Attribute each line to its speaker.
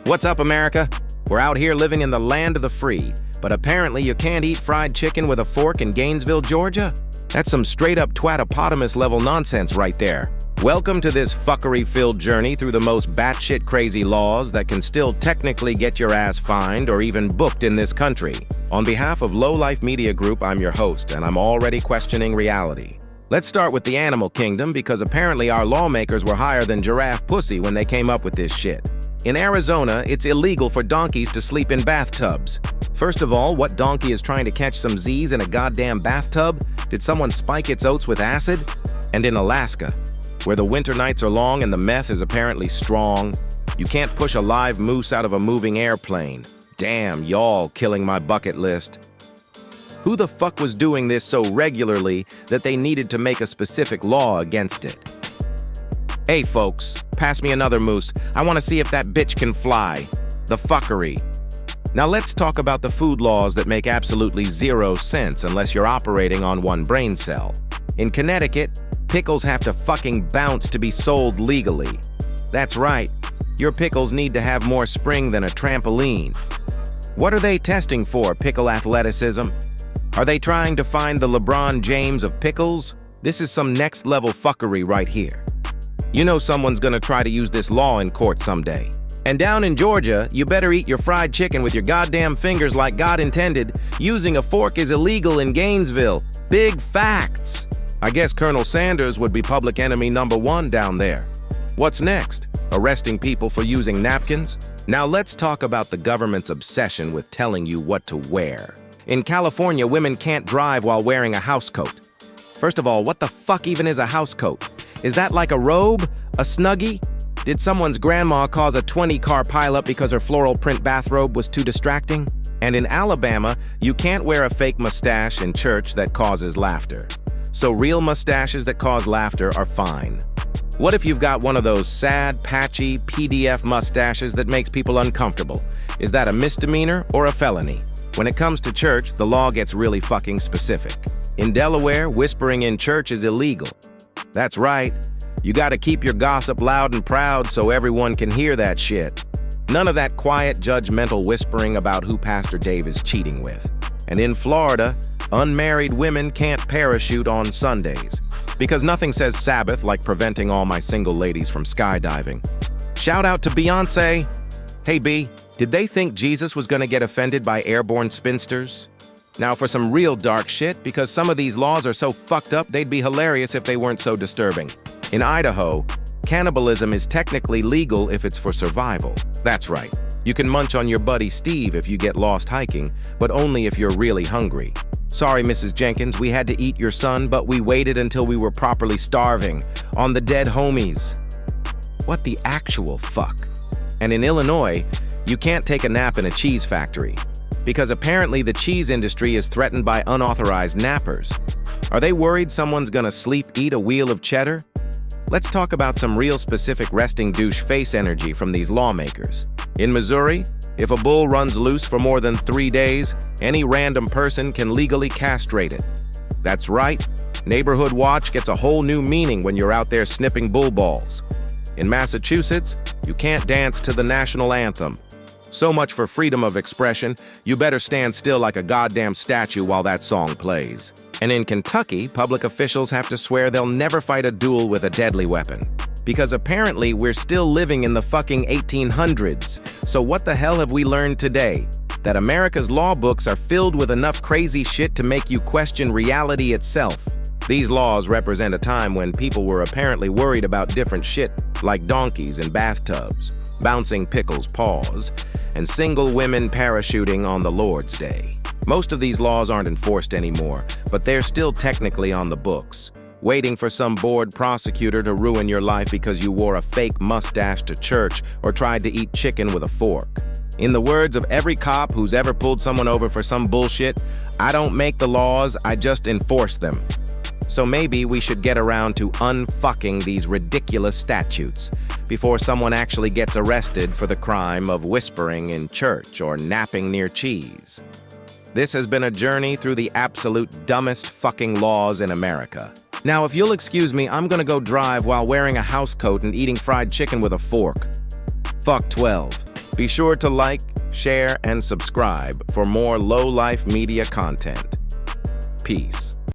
Speaker 1: What's up, America? We're out here living in the land of the free, but apparently you can't eat fried chicken with a fork in Gainesville, Georgia? That's some straight-up twatopotamus-level nonsense right there. Welcome to this fuckery-filled journey through the most batshit crazy laws that can still technically get your ass fined or even booked in this country. On behalf of Low Life Media Group, I'm your host, and I'm already questioning reality. Let's start with the animal kingdom, because apparently our lawmakers were higher than giraffe pussy when they came up with this shit. In Arizona, it's illegal for donkeys to sleep in bathtubs. First of all, what donkey is trying to catch some Z's in a goddamn bathtub? Did someone spike its oats with acid? And in Alaska, where the winter nights are long and the meth is apparently strong, you can't push a live moose out of a moving airplane. Damn, y'all killing my bucket list. Who the fuck was doing this so regularly that they needed to make a specific law against it? Hey folks, pass me another moose. I want to see if that bitch can fly. The fuckery. Now let's talk about the food laws that make absolutely zero sense unless you're operating on one brain cell. In Connecticut, pickles have to fucking bounce to be sold legally. That's right, your pickles need to have more spring than a trampoline. What are they testing for, pickle athleticism? Are they trying to find the LeBron James of pickles? This is some next-level fuckery right here. You know someone's gonna try to use this law in court someday. And down in Georgia, you better eat your fried chicken with your goddamn fingers like God intended. Using a fork is illegal in Gainesville. Big facts. I guess Colonel Sanders would be public enemy number one down there. What's next? Arresting people for using napkins? Now let's talk about the government's obsession with telling you what to wear. In California, women can't drive while wearing a housecoat. First of all, what the fuck even is a housecoat? Is that like a robe? A snuggie? Did someone's grandma cause a 20-car pileup because her floral print bathrobe was too distracting? And in Alabama, you can't wear a fake mustache in church that causes laughter. So real mustaches that cause laughter are fine. What if you've got one of those sad, patchy PDF mustaches that makes people uncomfortable? Is that a misdemeanor or a felony? When it comes to church, the law gets really fucking specific. In Delaware, whispering in church is illegal. That's right. You gotta keep your gossip loud and proud so everyone can hear that shit. None of that quiet, judgmental whispering about who Pastor Dave is cheating with. And in Florida, unmarried women can't parachute on Sundays, because nothing says Sabbath like preventing all my single ladies from skydiving. Shout out to Beyonce. Hey B, did they think Jesus was gonna get offended by airborne spinsters? Now for some real dark shit, because some of these laws are so fucked up they'd be hilarious if they weren't so disturbing. In Idaho, cannibalism is technically legal if it's for survival. That's right. You can munch on your buddy Steve if you get lost hiking, but only if you're really hungry. Sorry, Mrs. Jenkins, we had to eat your son, but we waited until we were properly starving on the dead homies. What the actual fuck? And in Illinois, you can't take a nap in a cheese factory, because apparently the cheese industry is threatened by unauthorized nappers. Are they worried someone's gonna eat a wheel of cheddar? Let's talk about some real specific resting douche face energy from these lawmakers. In Missouri, if a bull runs loose for more than 3 days, any random person can legally castrate it. That's right, Neighborhood Watch gets a whole new meaning when you're out there snipping bull balls. In Massachusetts, you can't dance to the national anthem. So much for freedom of expression, you better stand still like a goddamn statue while that song plays. And in Kentucky, public officials have to swear they'll never fight a duel with a deadly weapon. Because apparently we're still living in the fucking 1800s. So what the hell have we learned today? That America's law books are filled with enough crazy shit to make you question reality itself. These laws represent a time when people were apparently worried about different shit, like donkeys in bathtubs, bouncing pickles' paws, and single women parachuting on the Lord's Day. Most of these laws aren't enforced anymore, but they're still technically on the books, waiting for some bored prosecutor to ruin your life because you wore a fake mustache to church or tried to eat chicken with a fork. In the words of every cop who's ever pulled someone over for some bullshit, I don't make the laws, I just enforce them. So maybe we should get around to unfucking these ridiculous statutes before someone actually gets arrested for the crime of whispering in church or napping near cheese. This has been a journey through the absolute dumbest fucking laws in America. Now, if you'll excuse me, I'm gonna go drive while wearing a housecoat and eating fried chicken with a fork. Fuck 12. Be sure to like, share, and subscribe for more low-life media content. Peace.